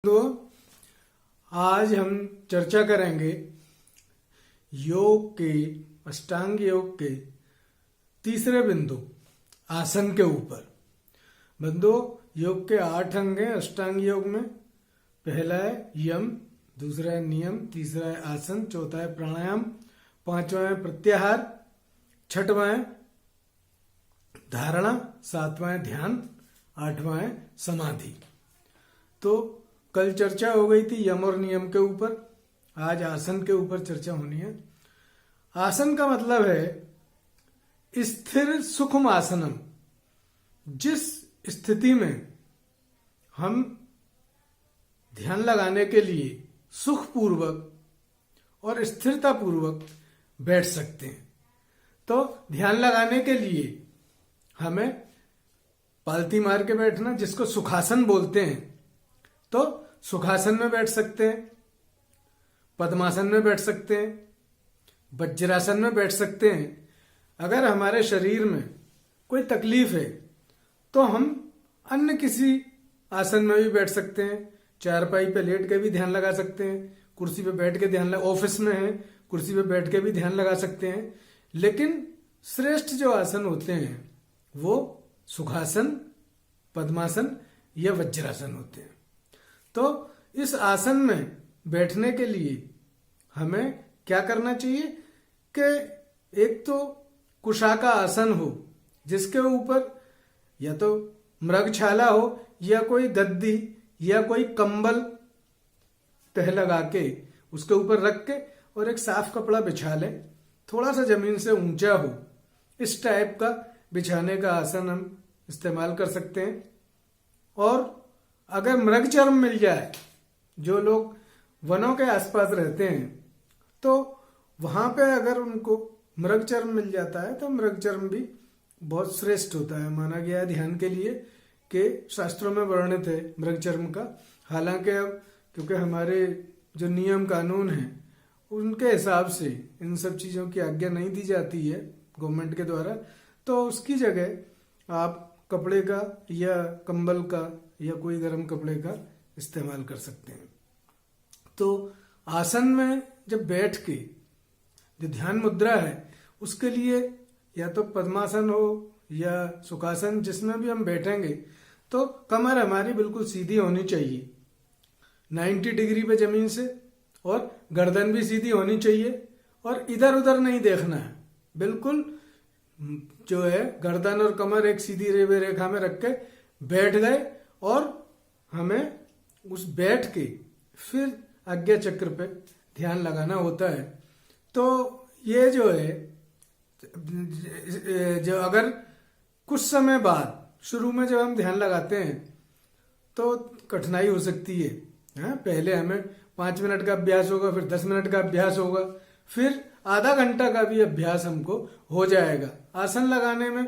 तो आज हम चर्चा करेंगे योग के अष्टांग योग के तीसरे बिंदु आसन के ऊपर। बंधु, योग के 8 अंग हैं अष्टांग योग में। पहला है यम, दूसरा है नियम, तीसरा है आसन, चौथा है प्राणायाम, पांचवा है प्रत्याहार, छठवां है धारणा, सातवां है ध्यान, आठवां है समाधि। तो कल चर्चा हो गई थी यम और नियम के ऊपर, आज आसन के ऊपर चर्चा होनी है। आसन का मतलब है स्थिर सुखम आसनम। जिस स्थिति में हम ध्यान लगाने के लिए सुखपूर्वक और स्थिरता पूर्वक बैठ सकते हैं। तो ध्यान लगाने के लिए हमें पालती मार के बैठना, जिसको सुखासन बोलते हैं, तो सुखासन में बैठ सकते हैं, पद्मासन में बैठ सकते हैं, वज्रासन में बैठ सकते हैं। अगर हमारे शरीर में कोई तकलीफ है तो हम अन्य किसी आसन में भी बैठ सकते हैं। चारपाई पे लेट के भी ध्यान लगा सकते हैं, कुर्सी पे बैठ के ध्यान ऑफिस में है कुर्सी पे बैठ के भी ध्यान लगा सकते हैं। लेकिन श्रेष्ठ जो आसन होते हैं वो सुखासन, पद्मासन या वज्रासन होते हैं। तो इस आसन में बैठने के लिए हमें क्या करना चाहिए कि एक तो कुशाका आसन हो, जिसके ऊपर या तो मृगछाला हो या कोई गद्दी या कोई कंबल तह लगा के उसके ऊपर रख के और एक साफ कपड़ा बिछा ले, थोड़ा सा जमीन से ऊंचा हो। इस टाइप का बिछाने का आसन हम इस्तेमाल कर सकते हैं। और अगर मृगचर्म मिल जाए, जो लोग वनों के आसपास रहते हैं, तो वहां पे अगर उनको मृगचर्म मिल जाता है तो मृगचर्म भी बहुत श्रेष्ठ होता है, माना गया है ध्यान के लिए, कि शास्त्रों में वर्णित है मृगचर्म का। हालांकि अब क्योंकि हमारे जो नियम कानून हैं उनके हिसाब से इन सब चीजों की आज्ञा नहीं दी जाती है गवर्नमेंट के द्वारा, तो उसकी जगह आप कपड़े का या कंबल का या कोई गर्म कपड़े का इस्तेमाल कर सकते हैं। तो आसन में जब बैठ के जो ध्यान मुद्रा है उसके लिए या तो पद्मासन हो या सुखासन, जिसमें भी हम बैठेंगे तो कमर हमारी बिल्कुल सीधी होनी चाहिए 90 डिग्री पे जमीन से, और गर्दन भी सीधी होनी चाहिए और इधर उधर नहीं देखना है। बिल्कुल जो है गर्दन और कमर एक सीधी रेखा में रख के बैठ गए और हमें उस बैठ के फिर आज्ञा चक्र पे ध्यान लगाना होता है। तो ये जो है जो अगर कुछ समय बाद शुरू में जब हम ध्यान लगाते हैं तो कठिनाई हो सकती है। पहले हमें 5 मिनट का अभ्यास होगा, फिर 10 मिनट का अभ्यास होगा, फिर आधा घंटा का भी अभ्यास हमको हो जाएगा। आसन लगाने में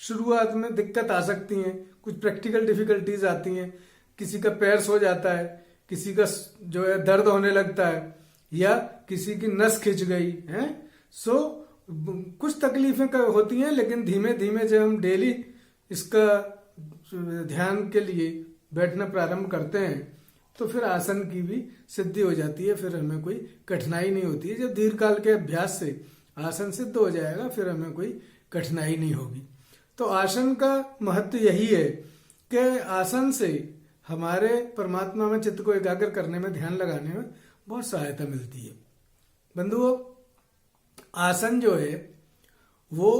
शुरुआत में दिक्कत आ सकती है, कुछ प्रैक्टिकल डिफिकल्टीज आती हैं, किसी का पैर सो जाता है, किसी का जो है दर्द होने लगता है, या किसी की नस खिंच गई है। सो कुछ तकलीफें होती हैं, लेकिन धीमे धीमे जब हम डेली इसका ध्यान के लिए बैठना प्रारंभ करते हैं तो फिर आसन की भी सिद्धि हो जाती है, फिर हमें कोई कठिनाई नहीं होती है। जब दीर्घकाल के अभ्यास से आसन सिद्ध हो जाएगा फिर हमें कोई कठिनाई नहीं होगी। तो आसन का महत्व यही है कि आसन से हमारे परमात्मा में चित्त को एकाग्र करने में, ध्यान लगाने में बहुत सहायता मिलती है। बंधुओं, आसन जो है वो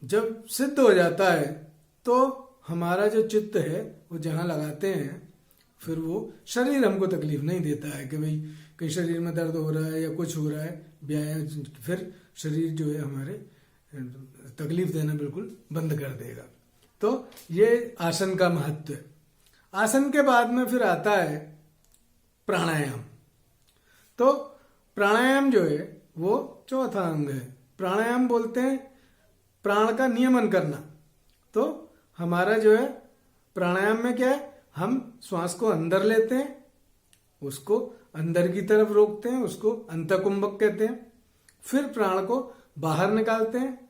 जब सिद्ध हो जाता है तो हमारा जो चित्त है वो जहां लगाते हैं फिर वो शरीर हमको तकलीफ नहीं देता है कि भाई कहीं शरीर में दर्द हो रहा है या कुछ हो रहा है, व्यायाम, फिर शरीर जो है हमारे तकलीफ देना बिल्कुल बंद कर देगा। तो ये आसन का महत्व है। आसन के बाद में फिर आता है प्राणायाम। तो प्राणायाम जो है वो चौथा अंग है। प्राणायाम बोलते हैं प्राण का नियमन करना। तो हमारा जो है प्राणायाम में क्या है, हम श्वास को अंदर लेते हैं, उसको अंदर की तरफ रोकते हैं, उसको अंतकुंभक कहते हैं। फिर प्राण को बाहर निकालते हैं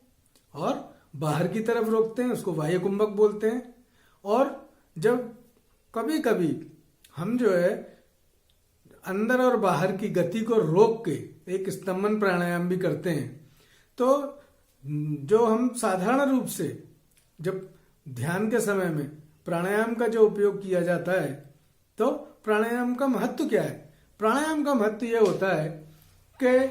और बाहर की तरफ रोकते हैं, उसको वायु कुंभक बोलते हैं। और जब कभी कभी हम जो है अंदर और बाहर की गति को रोक के एक स्तंभन प्राणायाम भी करते हैं। तो जो हम साधारण रूप से जब ध्यान के समय में प्राणायाम का जो उपयोग किया जाता है, तो प्राणायाम का महत्व क्या है? प्राणायाम का महत्व यह होता है कि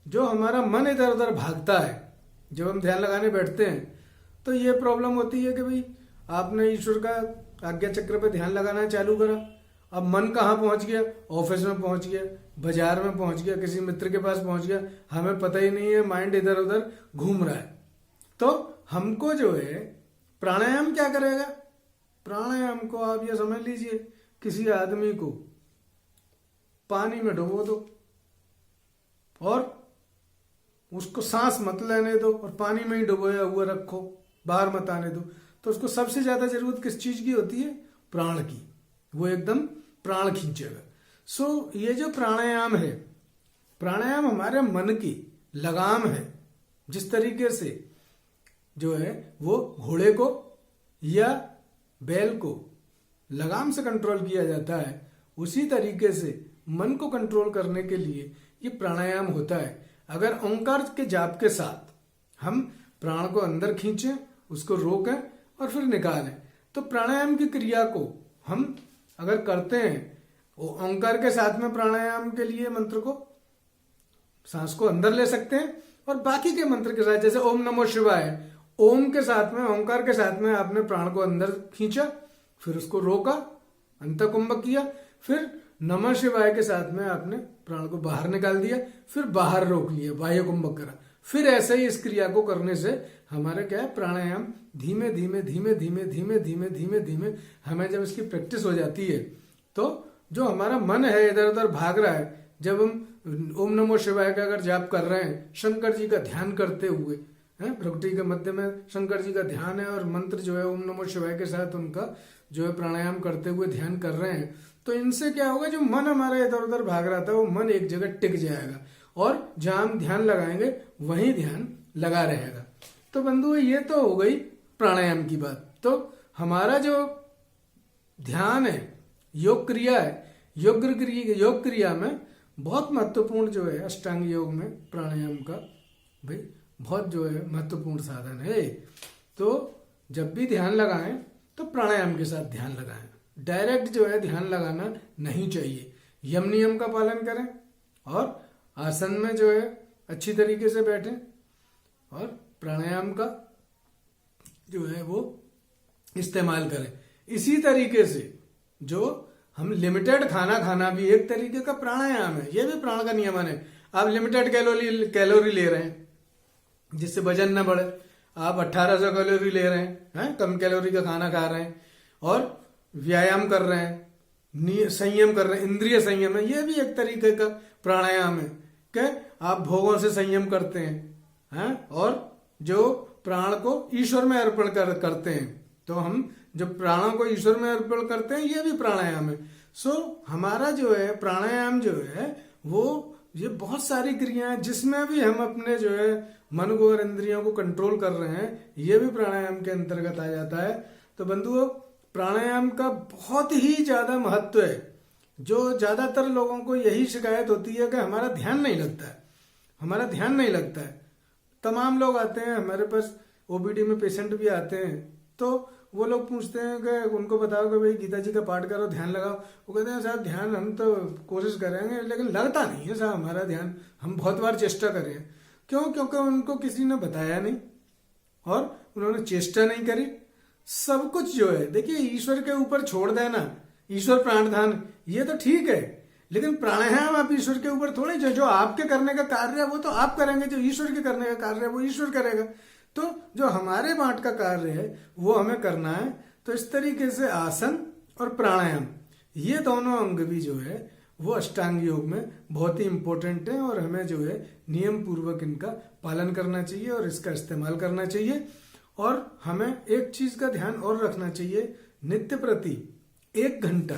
जो हमारा मन इधर उधर भागता है, जब हम ध्यान लगाने बैठते हैं तो ये प्रॉब्लम होती है कि भाई आपने ईश्वर का आज्ञा चक्र पे ध्यान लगाना चालू करा, अब मन कहाँ पहुंच गया? ऑफिस में पहुंच गया, बाजार में पहुंच गया, किसी मित्र के पास पहुंच गया, हमें पता ही नहीं है, माइंड इधर उधर घूम रहा है। तो हमको जो है प्राणायाम क्या करेगा? प्राणायाम को आप ये समझ लीजिए, किसी आदमी को पानी में डुबो दो और उसको सांस मत लेने दो और पानी में ही डुबोया हुआ रखो, बाहर मत आने दो, तो उसको सबसे ज्यादा जरूरत किस चीज की होती है? प्राण की। वो एकदम प्राण खींचेगा। सो ये जो प्राणायाम है, प्राणायाम हमारे मन की लगाम है। जिस तरीके से जो है वो घोड़े को या बैल को लगाम से कंट्रोल किया जाता है, उसी तरीके से मन को कंट्रोल करने के लिए ये प्राणायाम होता है। अगर ओंकार के जाप के साथ हम प्राण को अंदर खींचें, उसको रोकें और फिर निकालें, तो प्राणायाम की क्रिया को हम अगर करते हैं, ओंकार के साथ में प्राणायाम के लिए मंत्र को, सांस को अंदर ले सकते हैं और बाकी के मंत्र के साथ, जैसे ओम नमो शिवाय, ओम के साथ में, ओंकार के साथ में आपने प्राण को अंदर खींचा, फिर उसको रोका, अंतकुंभक किया, फिर नमः शिवाय के साथ में आपने प्राण को बाहर निकाल दिया, फिर बाहर रोक लिया, बाह्य कुंभक करा। फिर ऐसे ही इस क्रिया को करने से हमारे क्या है, प्राणायाम धीमे धीमे धीमे धीमे धीमे धीमे धीमे धीमे हमें जब इसकी प्रैक्टिस हो जाती है, तो जो हमारा मन है इधर उधर भाग रहा है, जब हम ओम नमो शिवाय का अगर जाप कर रहे हैं, शंकर जी का ध्यान करते हुए, है भ्रुकुटी के मध्य में शंकर जी का ध्यान है और मंत्र जो है ओम नमो शिवाय के साथ उनका जो है प्राणायाम करते हुए ध्यान कर रहे हैं, तो इनसे क्या होगा, जो मन हमारा इधर उधर भाग रहा था वो मन एक जगह टिक जाएगा और जहां हम ध्यान लगाएंगे वहीं ध्यान लगा रहेगा। तो बंधुओं, ये तो हो गई प्राणायाम की बात। तो हमारा जो ध्यान है, योग क्रिया है, योग क्रिया में बहुत महत्वपूर्ण जो है अष्टांग योग में प्राणायाम का भाई बहुत जो है महत्वपूर्ण साधन है। तो जब भी ध्यान लगाएं तो प्राणायाम के साथ ध्यान लगाएं, डायरेक्ट जो है ध्यान लगाना नहीं चाहिए। यम नियम का पालन करें और आसन में जो है अच्छी तरीके से बैठें और प्राणायाम का जो है वो इस्तेमाल करें। इसी तरीके से जो हम लिमिटेड खाना खाना भी एक तरीके का प्राणायाम है, ये भी प्राण का नियमन है। आप लिमिटेड कैलोरी ले रहे हैं जिससे वजन न बढ़े, आप 1800 कैलोरी ले रहे हैं, कम कैलोरी का खाना खा रहे हैं और व्यायाम कर रहे हैं, संयम कर रहे हैं, इंद्रिय संयम है, ये भी एक तरीके का प्राणायाम है कि आप भोगों से संयम करते हैं, और जो प्राण को ईश्वर में अर्पण करते हैं। तो हम जो प्राणों को ईश्वर में अर्पण करते हैं, ये भी प्राणायाम है। सो हमारा जो है प्राणायाम जो है वो ये बहुत सारी क्रियाएं जिसमें भी हम अपने जो है मन को और इंद्रियों को कंट्रोल कर रहे हैं, ये भी प्राणायाम के अंतर्गत आ जाता है। तो बंधुओं, प्राणायाम का बहुत ही ज्यादा महत्व है। जो ज्यादातर लोगों को यही शिकायत होती है कि हमारा ध्यान नहीं लगता है, हमारा ध्यान नहीं लगता है। तमाम लोग आते हैं हमारे पास, ओपीडी में पेशेंट भी आते हैं, तो वो लोग पूछते हैं कि उनको बताओ कि भाई गीता जी का पाठ करो, ध्यान लगाओ। वो कहते हैं साहब ध्यान हम तो कोशिश करेंगे लेकिन लगता नहीं है साहब हमारा ध्यान, हम बहुत बार चेष्टा कर रहे हैं। क्यों? क्योंकि उनको किसी ने बताया नहीं और उन्होंने चेष्टा नहीं करी। सब कुछ जो है देखिए ईश्वर के ऊपर छोड़ देना, ईश्वर प्राणधान, ये तो ठीक है, लेकिन प्राणायाम आप ईश्वर के ऊपर थोड़ी, जो आपके करने का कार्य है वो तो आप करेंगे, जो ईश्वर के करने का कार्य है वो ईश्वर करेगा। तो जो हमारे बांट का कार्य है वो हमें करना है। तो इस तरीके से आसन और प्राणायाम, ये दोनों अंग भी जो है वो अष्टांग योग में बहुत ही इंपॉर्टेंट है और हमें जो है नियम पूर्वक इनका पालन करना चाहिए और इसका इस्तेमाल करना चाहिए। और हमें एक चीज का ध्यान और रखना चाहिए, नित्य प्रति 1 घंटा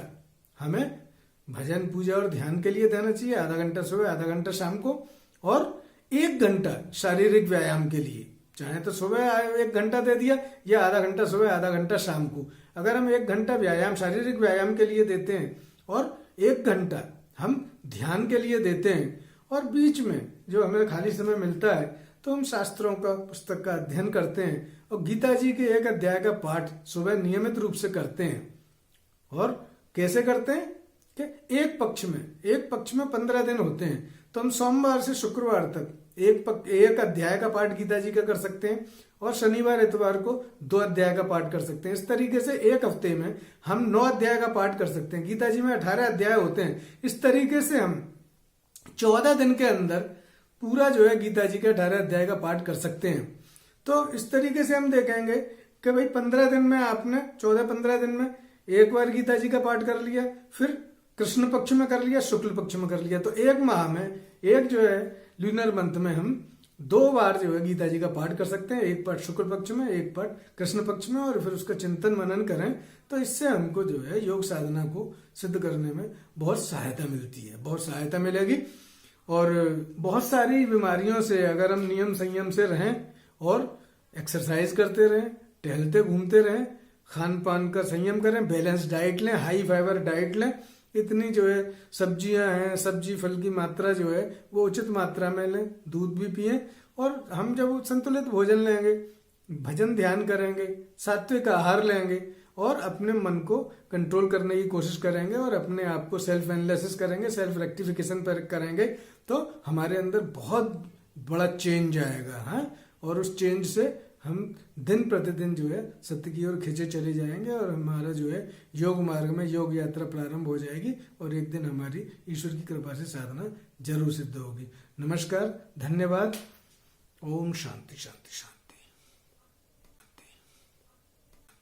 हमें भजन पूजा और ध्यान के लिए देना चाहिए, आधा घंटा सुबह आधा घंटा शाम को, और 1 घंटा शारीरिक व्यायाम के लिए। चाहे तो सुबह 1 घंटा दे दिया या आधा घंटा सुबह आधा घंटा शाम को। अगर हम 1 घंटा व्यायाम, शारीरिक व्यायाम के लिए देते हैं और 1 घंटा हम ध्यान के लिए देते हैं। और बीच में जो हमें खाली समय मिलता है तो हम शास्त्रों का पुस्तक का अध्ययन करते हैं और गीता जी के एक अध्याय का पाठ सुबह नियमित रूप से करते हैं। और कैसे करते हैं कि एक पक्ष में 15 दिन होते हैं, तो हम सोमवार से शुक्रवार तक एक अध्याय का पाठ गीता जी का कर सकते हैं और शनिवार इतवार को 2 अध्याय का पाठ कर सकते हैं। इस तरीके से एक हफ्ते में हम 9 अध्याय का पाठ कर सकते हैं। गीता जी में 18 अध्याय होते हैं। इस तरीके से हम 14 दिन के अंदर पूरा जो है गीता जी के 18 अध्याय का पाठ कर सकते हैं। तो इस तरीके से हम देखेंगे कि भाई 15 दिन में आपने 14-15 दिन में एक बार गीता जी का पाठ कर लिया, फिर कृष्ण पक्ष में कर लिया, शुक्ल पक्ष में कर लिया, तो एक माह में एक जो है लूनर मंथ में हम 2 बार जो है गीता जी का पाठ कर सकते हैं। एक पाठ शुक्ल पक्ष में, एक पाठ कृष्ण पक्ष में, और फिर उसका चिंतन मनन करें तो इससे हमको जो है योग साधना को सिद्ध करने में बहुत सहायता मिलती है, बहुत सहायता मिलेगी। और बहुत सारी बीमारियों से अगर हम नियम संयम से रहें और एक्सरसाइज करते रहें, टहलते घूमते रहें, खान पान का संयम करें, बैलेंस डाइट लें, हाई फाइबर डाइट लें, इतनी जो है सब्जियां हैं, सब्जी फल की मात्रा जो है वो उचित मात्रा में लें, दूध भी पिएं, और हम जब संतुलित भोजन लेंगे, भजन ध्यान करेंगे, सात्विक आहार लेंगे और अपने मन को कंट्रोल करने की कोशिश करेंगे और अपने आप को सेल्फ एनालिसिस करेंगे, सेल्फ रेक्टिफिकेशन पर करेंगे, तो हमारे अंदर बहुत बड़ा चेंज आएगा। हाँ, और उस चेंज से हम दिन प्रतिदिन जो है सत्य की ओर खींचे चले जाएंगे और हमारा जो है योग मार्ग में योग यात्रा प्रारंभ हो जाएगी और एक दिन हमारी ईश्वर की कृपा से साधना जरूर सिद्ध होगी। नमस्कार, धन्यवाद। ओम शांति शांति शांति।